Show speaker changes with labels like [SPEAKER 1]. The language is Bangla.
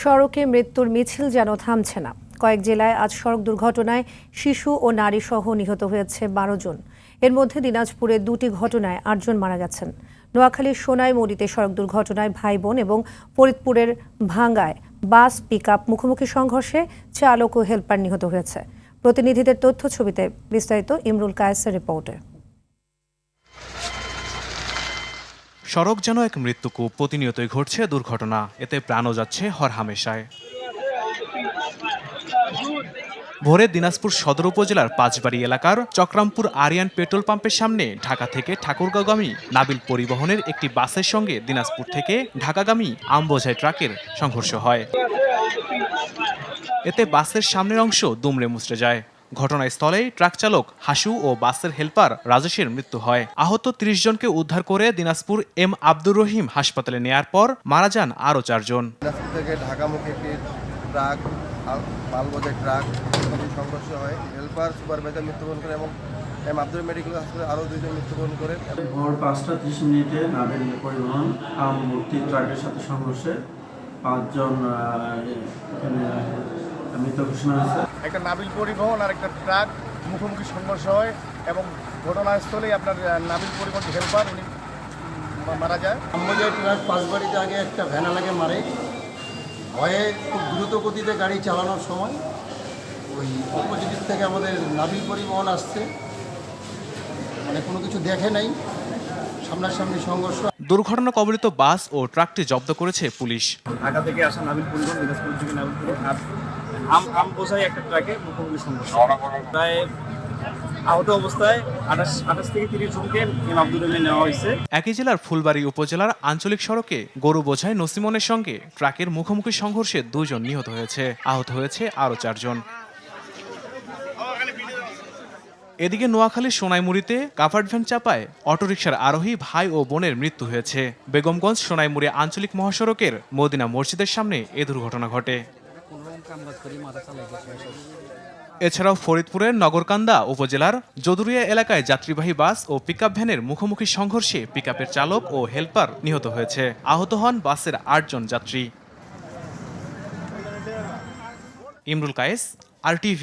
[SPEAKER 1] সড়কে মৃত্যুর মিছিল যেন থামছে না। কয়েক জেলায় আজ সড়ক দুর্ঘটনায় শিশু ও নারী সহ নিহত হয়েছে ১২ জন। এর মধ্যে দিনাজপুরে ২টি ঘটনায় ৮ জন মারা গেছেন। নোয়াখালীর সোনাইমুড়িতে সড়ক দুর্ঘটনায় ভাই বোন এবং ফরিদপুরের ভাঙ্গায় বাস পিকআপ মুখোমুখি সংঘর্ষে চালক ও হেলপার নিহত হয়েছে। প্রতিনিধিদের তথ্য ছবিতে বিস্তারিত ইমরুল কায়েসের রিপোর্টে।
[SPEAKER 2] সড়ক যেন এক মৃত্যুকূপ, প্রতিনিয়তই ঘটছে দুর্ঘটনা, এতে প্রাণও যাচ্ছে হরহামেশায়। ভোরে দিনাজপুর সদর উপজেলার পাঁচবাড়ি এলাকার চক্রামপুর আরিয়ান পেট্রোল পাম্পের সামনে ঢাকা থেকে ঠাকুরগাঁওগামী নাবিল পরিবহনের একটি বাসের সঙ্গে দিনাজপুর থেকে ঢাকাগামী আমবোঝাই ট্রাকের সংঘর্ষ হয়। এতে বাসের সামনের অংশ দুমড়ে মুচড়ে যায়। ঘটনাস্থলেই ট্রাক চালক হাসু ও বাসের হেলপার রাজেশের মৃত্যু হয়। আহত ৩০ জনকে উদ্ধার করে দিনাজপুর এম আব্দুর রহিম হাসপাতালে নেয়ার পর মারা যান আরও ৪ জন।
[SPEAKER 3] দিনাজপুর থেকে ঢাকামুখী একটি ট্রাক মালবোঝাই ট্রাক সংঘর্ষ হয়। হেলপার সুপারভাইজার মৃত্যুবরণ করে এবং এম আব্দুর মেডিকেল হাসপাতালে আরও ২ জন মৃত্যুবরণ করে।
[SPEAKER 4] ভোর ৫টা ৩০ নাবিল পরিবহন ভর্তি ট্রাকের সাথে সংঘর্ষে ৫ জন মৃত ঘোষণা হয়েছে।
[SPEAKER 3] একটা নাবিল পরিবহন আর একটা ট্রাক মুখোমুখি সংঘর্ষ হয় এবং ঘটনাস্থলেই আপনার নাবিল পরিবহন হেলপার উনি মারা যায়।
[SPEAKER 5] আমবোঝাই ট্রাক পাঁচবাড়িতে আগে একটা ভ্যানালাকে মারে। ভয়ে খুব দ্রুত গতিতে গাড়ি চালানোর সময় ওই অপোজিট থেকে আমাদের নাবিল পরিবহন আসছে, মানে কোনো কিছু দেখে নাই, সামনাসামনি সংঘর্ষ।
[SPEAKER 2] দুর্ঘটনা কবলিত বাস ও ট্রাকটি জব্দ করেছে পুলিশ।
[SPEAKER 6] ঢাকা থেকে আসা নাবিল পরিবহন, দিনাজপুর থেকে নাবিল পরিবহন আর আমবোঝাই একটা ট্রাকে মুখোমুখি সংঘর্ষ। প্রায় আহত অবস্থায় ২৮ থেকে ৩০ জনকে এম আব্দুর রহিমে নেওয়া হয়েছে।
[SPEAKER 2] একই জেলার ফুলবাড়ী উপজেলার আঞ্চলিক সড়কে গরু বোঝাই নসিমনের সঙ্গে ট্রাকের মুখোমুখি সংঘর্ষে ২ জন নিহত হয়েছে, আহত হয়েছে আরও ৪ জন। এদিকে নোয়াখালীর সোনাইমুড়িতে কাভার্ড ভ্যান চাপায় অটোরিকশার আরোহী ভাই ও বোনের মৃত্যু হয়েছে। বেগমগঞ্জ সোনাইমুড়ি আঞ্চলিক মহাসড়কের মদিনা মসজিদের সামনে এ দুর্ঘটনা ঘটে। এছাড়াও ফরিদপুরের নগরকান্দা উপজেলার জদুরিয়া এলাকায় যাত্রীবাহী বাস ও পিকআপ ভ্যানের মুখোমুখি সংঘর্ষে পিকআপের চালক ও হেলপার নিহত হয়েছে। আহত হন বাসের ৮ জন যাত্রী। ইমরুল কায়েস, RTV।